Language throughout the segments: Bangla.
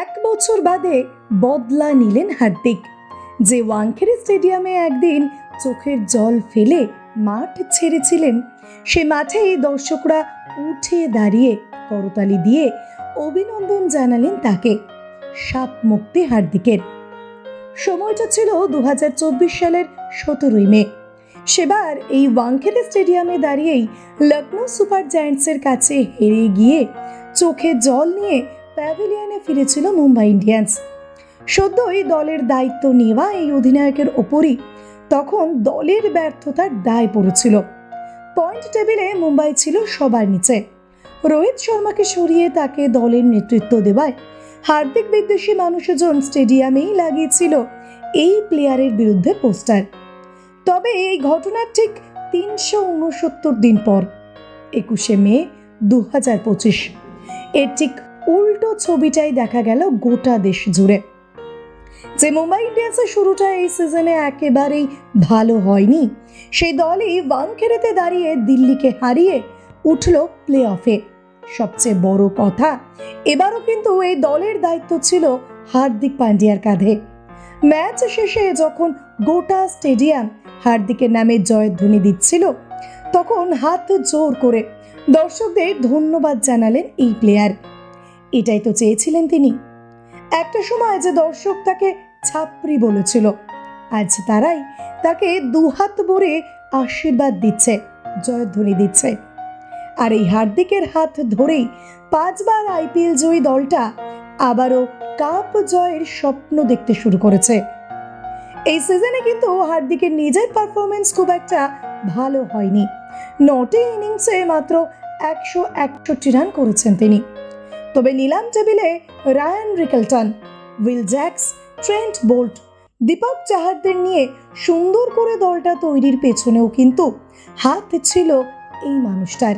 এক বছর বাদে বদলা নিলেন হার্দিক। যে ওয়াংখেড়ে স্টেডিয়ামে একদিন চোখের জল ফেলে মাঠ ছেড়েছিলেন, সে মাঠেই দর্শকরা উঠে দাঁড়িয়ে করতালি দিয়ে অভিনন্দন জানালেন তাকে। সাপ মুক্তি হার্দিকের। সময়টা ছিল 2024 সালের 17 মে। সেবার এই ওয়াংখেড়ে স্টেডিয়ামে দাঁড়িয়েই লখনৌ সুপার জায়ান্টসের কাছে হেরে গিয়ে চোখে জল নিয়ে প্যাভিলিয়নে ফিরেছিল মুম্বাই ইন্ডিয়ান্স। সদ্যই দলের দায়িত্ব নেওয়া এই অধিনায়কের ওপরই তখন দলের ব্যর্থতার দায় পড়েছিল। পয়েন্ট টেবিলে মুম্বাই ছিল সবার নিচে। রোহিত শর্মাকে সরিয়ে তাকে দলের নেতৃত্ব দেওয়ায় হার্দিক বিদ্বেষী মানুষজন স্টেডিয়ামেই লাগিয়েছিল এই প্লেয়ারের বিরুদ্ধে পোস্টার। তবে এই ঘটনার ঠিক 369 দিন পর 21 মে 2025 এর ঠিক উল্টো ছবিটাই দেখা গেল গোটা দেশ জুড়ে। যে মুম্বাই ইন্ডিয়ান্সের শুরুটা এই সিজনে একেবারেই ভালো হয়নি, সেই দলই ওয়াংখেড়েতে দাঁড়িয়ে দিল্লিকে হারিয়ে উঠল প্লে অফে। সবচেয়ে বড় কথা, এবারও কিন্তু এই দলের দায়িত্ব ছিল হার্দিক পান্ডিয়ার কাঁধে। ম্যাচ শেষে যখন গোটা স্টেডিয়াম হার্দিকের নামে জয়ধ্বনি দিচ্ছিল, তখন হাত জোর করে দর্শকদের ধন্যবাদ জানালেন এই প্লেয়ার। এটাই তো চেয়েছিলেন তিনি। একটা সময় যে দর্শক তাকে ছাপরি বলেছিল, আজ তারাই তাকে দুহাত ভরে আশীর্বাদ দিচ্ছে, জয়ধ্বনি দিচ্ছে। আর এই হার্দিকের হাত ধরেই 5 বার আইপিএল জয়ী দলটা আবারও কাপ জয়ের স্বপ্ন দেখতে শুরু করেছে। এই সিজনে কিন্তু হার্দিকের নিজের পারফরমেন্স খুব একটা ভালো হয়নি। 9টি ইনিংসে মাত্র 161 রান করেছেন তিনি। তবে নিলাম টেবিলে Ryan Rickelton, Will Jacks, Trent Boult, Deepak চাহারদের নিয়ে সুন্দর করে দলটা তৈরির পেছনেও কিন্তু হাত ছিল এই মানুষটার।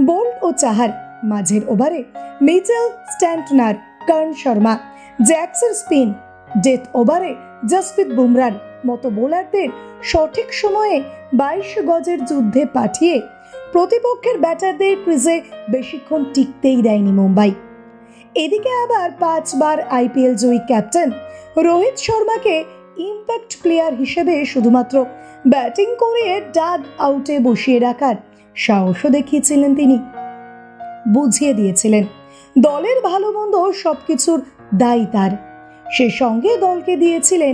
বোল্ট ও চাহার মাঝের ওভারে মিচেল স্ট্যান্টনার, কর্ণ শর্মা, জ্যাক্সের স্পিন, ডেথ ওভারে জসপ্রীত বুমরার মতো বোলারদের সঠিক সময়ে 22 গজের যুদ্ধে পাঠিয়ে প্রতিপক্ষের ব্যাটারদের ক্রিজে বেশিক্ষণ টিকতেই দেয়নি মুম্বাই। এদিকে আবার 5 বার আইপিএল জয়ী ক্যাপ্টেন রোহিত শর্মাকে ইম্প্যাক্ট প্লেয়ার হিসেবে শুধুমাত্র ব্যাটিং করে ডাগ আউটে বসিয়ে রাখার সাহসও দেখিয়েছিলেন তিনি। বুঝিয়ে দিয়েছিলেন দলের ভালো মন্দ সবকিছুর দায়ী তার। সে সঙ্গে দলকে দিয়েছিলেন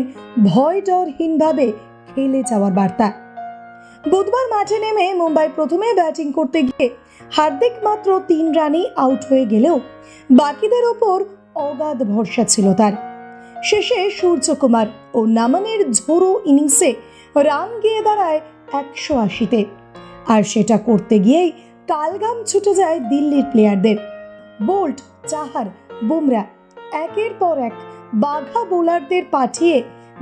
ভয় ডরহীনভাবে খেলে যাওয়ার বার্তা। বুধবার মাঠে নেমে মুম্বাই প্রথমে ব্যাটিং করতে গিয়ে হার্দিক মাত্র 3 রানেই আউট হয়ে গেলেও বাকিদের ওপর অগাধ ভরসা ছিল তার। শেষে সূর্যকুমার ও নামানের ঝোড়ো ইনিংসে রান গিয়ে দাঁড়ায় 180-তে। আর সেটা করতে গিয়েই কালঘাম ছুটে যায় দিল্লির প্লেয়ারদের। বোল্ট, চাহার, বুমরা একের পর এক বাঘা বোলারদের পাঠিয়ে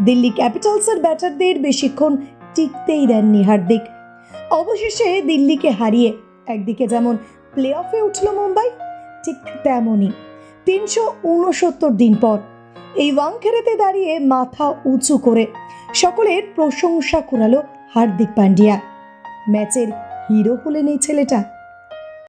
দিল্লি ক্যাপিটালসের ব্যাটারদের বেশিক্ষণ টিকতেই দেননি হার্দিক। অবশেষে দিল্লিকে হারিয়ে একদিকে যেমন প্লে অফে উঠল মুম্বাই, ঠিক তেমনই 369 দিন পর এই ওয়াংখেড়েতে দাঁড়িয়ে মাথা উঁচু করে সকলের প্রশংসা কুড়ালো হার্দিক পান্ডিয়া। ম্যাচের হিরো হলেন এই ছেলেটা।